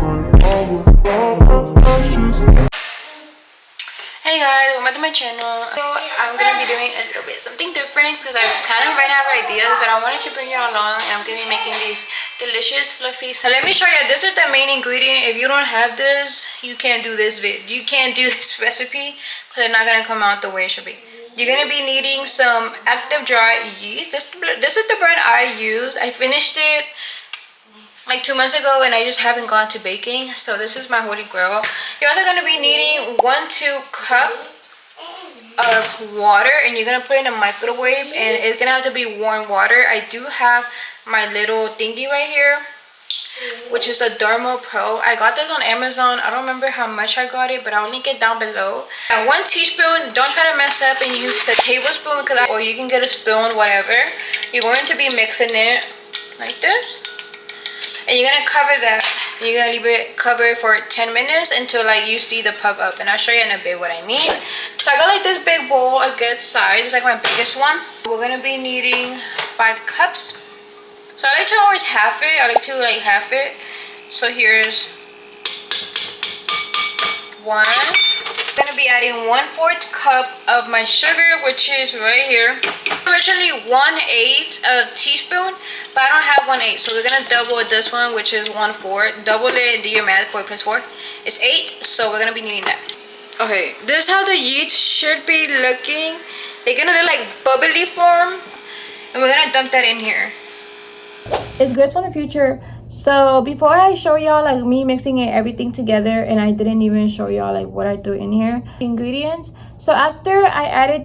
Hey guys, welcome back to my channel. So I'm gonna be doing a little bit something different because I kind of ran out of ideas, but I wanted to bring you along, and I'm gonna be making these delicious fluffy. So let me show you. This is the main ingredient. If you don't have this, you can't do this recipe because it's not gonna come out the way it should be. You're gonna be needing some active dry yeast. This is the brand I use. I finished it like 2 months ago and I just haven't gone to baking, so this is my holy grail. You're also going to be needing 1-2 cup of water, and you're going to put it in a microwave, and it's going to have to be warm water. I do have my little thingy right here, which is a Dermo Pro. I got this on Amazon. I don't remember how much I got it, but I'll link it down below. 1 teaspoon. Don't try to mess up and use the tablespoon, or you can get a spoon, whatever. You're going to be mixing it like this. And you're gonna cover that. You're gonna leave it covered for 10 minutes until like you see the puff up. And I'll show you in a bit what I mean. So I got like this big bowl, a good size. It's like my biggest one. We're gonna be needing 5 cups. So I like to always half it. I like to like half it. So here's 1. I'm gonna be adding 1/4 cup of my sugar, which is right here. Originally 1/8 of teaspoon, but I don't have 1/8, so we're gonna double this one, which is 1/4. Double it, do your math. 4 plus 4 is 8, so we're gonna be needing that. Okay, this is how the yeast should be looking. They're gonna look like bubbly form, and we're gonna dump that in here. It's good for the future. So before I show y'all like me mixing everything together, and I didn't even show y'all like what I threw in here, ingredients. So after I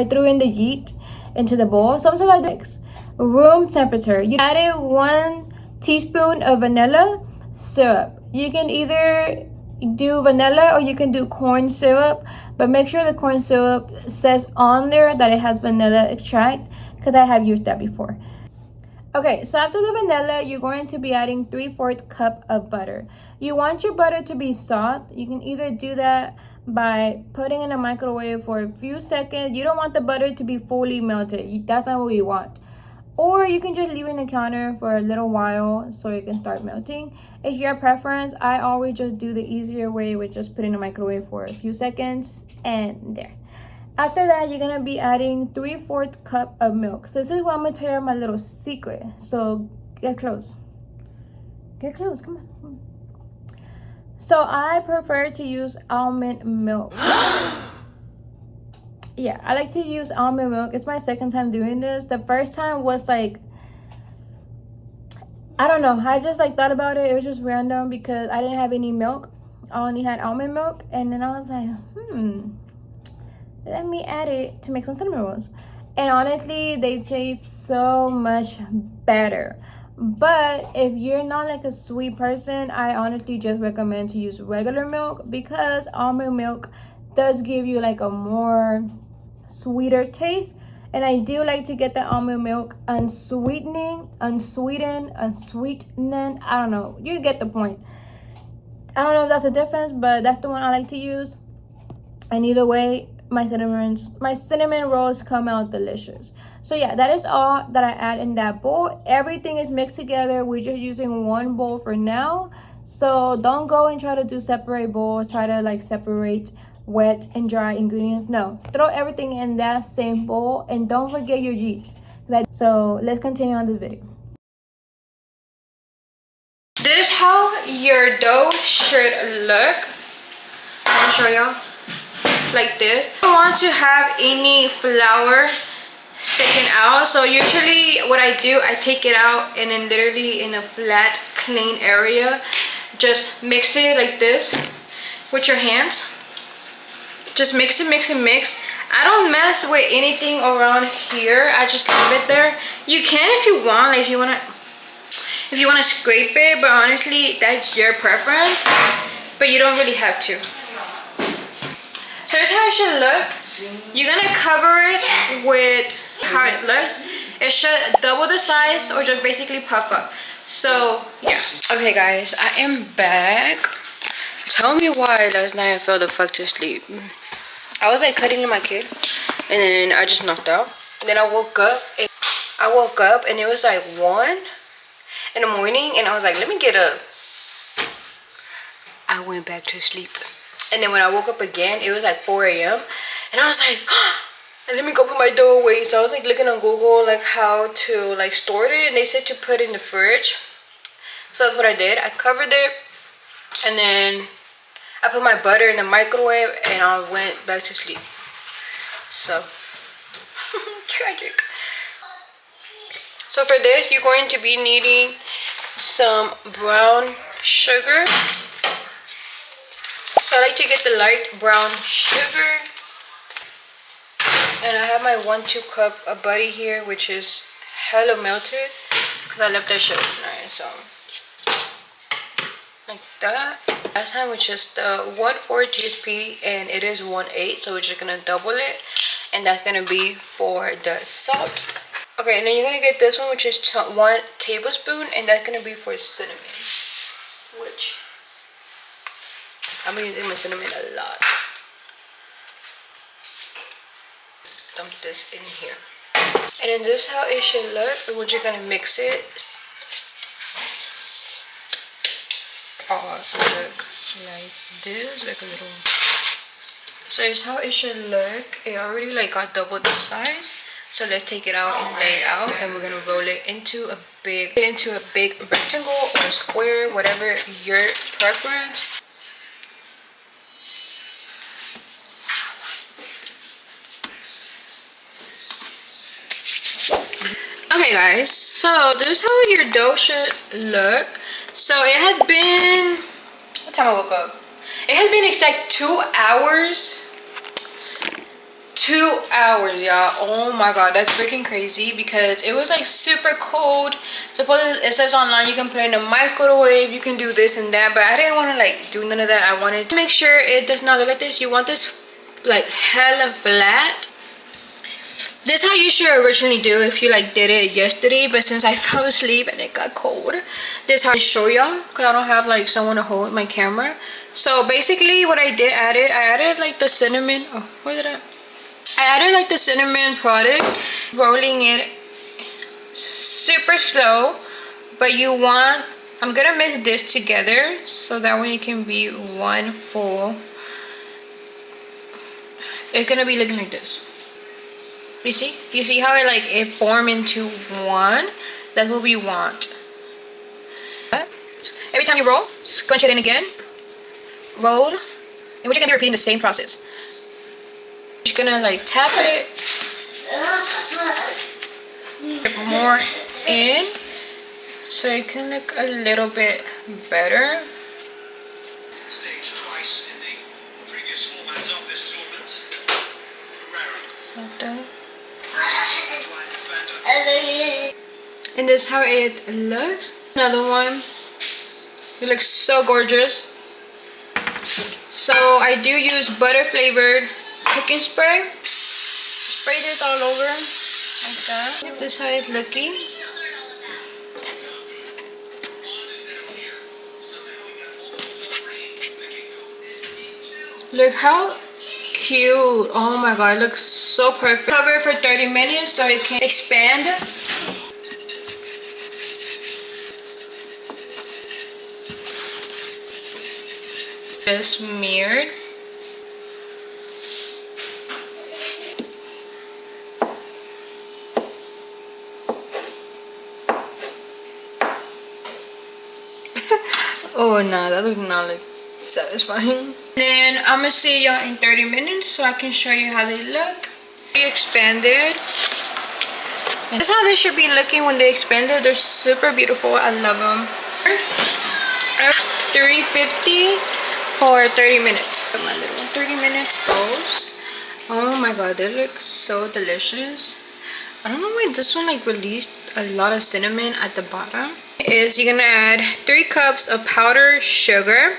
threw in the yeast into the bowl. Sometimes I do mix room temperature. You added 1 teaspoon of vanilla syrup. You can either do vanilla or you can do corn syrup, but make sure the corn syrup says on there that it has vanilla extract, because I have used that before. Okay, so after the vanilla, you're going to be adding 3/4 cup of butter. You want your butter to be soft. You can either do that by putting in a microwave for a few seconds. You don't want the butter to be fully melted. That's not what you want. Or you can just leave it in the counter for a little while so it can start melting. It's your preference. I always just do the easier way, with just put in the microwave for a few seconds, and there. After that, you're gonna be adding 3/4 cup of milk. So this is what I'm gonna tell you my little secret. So get close. Get close, come on. So I prefer to use almond milk. Yeah, I like to use almond milk. It's my second time doing this. The first time was like, I don't know. I just like thought about it. It was just random because I didn't have any milk. I only had almond milk. And then I was like, let me add it to make some cinnamon rolls. And honestly, they taste so much better. But if you're not like a sweet person, I honestly just recommend to use regular milk, because almond milk does give you like a more sweeter taste. And I do like to get the almond milk unsweetened. I don't know, you get the point. I don't know if that's a difference, but that's the one I like to use. And either way, my cinnamon rolls come out delicious. So yeah, that is all that I add in that bowl. Everything is mixed together. We're just using 1 bowl for now, so don't go and try to do separate bowls, try to like separate wet and dry ingredients. No, throw everything in that same bowl, and don't forget your yeast. So let's continue on this video. This is how your dough should look. I'll show y'all. Like this. I don't want to have any flour sticking out, so usually what I do, I take it out and then literally in a flat clean area just mix it like this with your hands. Just mix it, mix and mix. I don't mess with anything around here. I just leave it there. You can if you want, like if you want to scrape it, but honestly that's your preference, but you don't really have to. So here's how it should look. You're gonna cover it with how it looks. It should double the size or just basically puff up. So yeah. Okay guys, I am back. Tell me why last night I fell the fuck to sleep. I was like cuddling my kid, and then I just knocked out. And then I woke up and it was like 1 in the morning, and I was like, let me get up. I went back to sleep. And then when I woke up again, it was like 4 a.m. And I was like, and let me go put my dough away. So I was like looking on Google like how to like store it, and they said to put it in the fridge. So that's what I did. I covered it, and then I put my butter in the microwave, and I went back to sleep. So tragic. So for this, you're going to be needing some brown sugar. So I like to get the light brown sugar. And I have my 1-2 cup of butter here, which is hella melted, because I left that shit overnight. So like that. Last time was just 1/4 teaspoon, and it is 1/8, so we're just gonna double it, and that's gonna be for the salt. Okay, and then you're gonna get this one, which is 1 tablespoon, and that's gonna be for cinnamon, which I've been using my cinnamon a lot. Dump this in here, and then this is how it should look. And we're just gonna mix it. Oh, look like this, like a little. So it's how it should look. It already like got double the size. So let's take it out and lay it out, and we're gonna roll it into a big rectangle or a square, whatever your preference. Okay guys, so this is how your dough should look. So it has been, what time I woke up? It has been like 2 hours. 2 hours, y'all. Oh my god, that's freaking crazy, because it was like super cold. Supposedly it says online you can put it in a microwave, you can do this and that, but I didn't want to like do none of that. I wanted to make sure it does not look like this. You want this like hella flat. This is how you should originally do if you like did it yesterday, but since I fell asleep and it got cold, this is how I show y'all, because I don't have like someone to hold my camera. So basically what I did, I added like the cinnamon. Oh, where did I added like the cinnamon product, rolling it super slow. But you want, I'm gonna mix this together so that way it can be one full. It's gonna be looking like this. You see how it formed into one? That's what we want. Every time you roll, scrunch it in again, roll, and we're just gonna be repeating the same process. Just gonna like tap it more in so it can look a little bit better. Staged twice in the previous format of this tournament. Like that. And this is how it looks. Another one. It looks so gorgeous. So I do use butter flavored cooking spray. Spray this all over like that. This is how it's looking. Look how cute. Oh my god, it looks so perfect. Cover it for 30 minutes so it can expand. Just smeared. Oh no, that does not look satisfying. Then I'm gonna see y'all in 30 minutes so I can show you how they look. They expanded. And this is how they should be looking when they expanded. They're super beautiful. I love them. 350 for 30 minutes. My little 30 minutes rolls. Oh my god, they look so delicious. I don't know why this one like released a lot of cinnamon at the bottom. Is you're gonna add 3 cups of powdered sugar,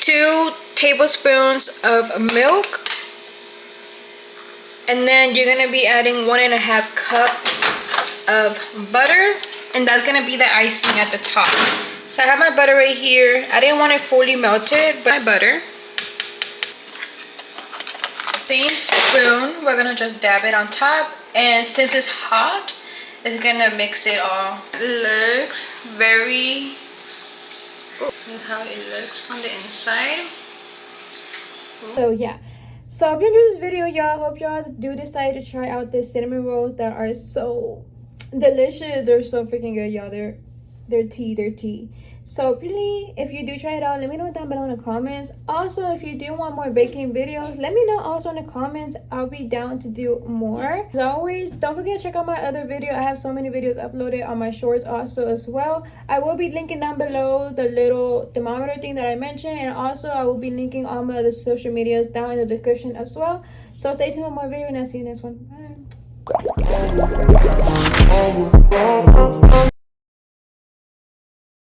2 tablespoons of milk, and then you're gonna be adding 1.5 cup of butter, and that's gonna be the icing at the top. So I have my butter right here. I didn't want it fully melted, but my butter. Same spoon, we're gonna just dab it on top, and since it's hot, it's gonna mix it all. It looks very That's how it looks on the inside. So yeah, so I hope you enjoyed this video, y'all. Hope y'all do decide to try out the cinnamon rolls that are so delicious. They're so freaking good, y'all. They're tea. So really, if you do try it out, let me know down below in the comments. Also, if you do want more baking videos, let me know also in the comments. I'll be down to do more. As always, don't forget to check out my other video. I have so many videos uploaded on my shorts also as well. I will be linking down below the little thermometer thing that I mentioned, and also I will be linking all my other social medias down in the description as well. So stay tuned for more video, and I'll see you in the next one. Bye.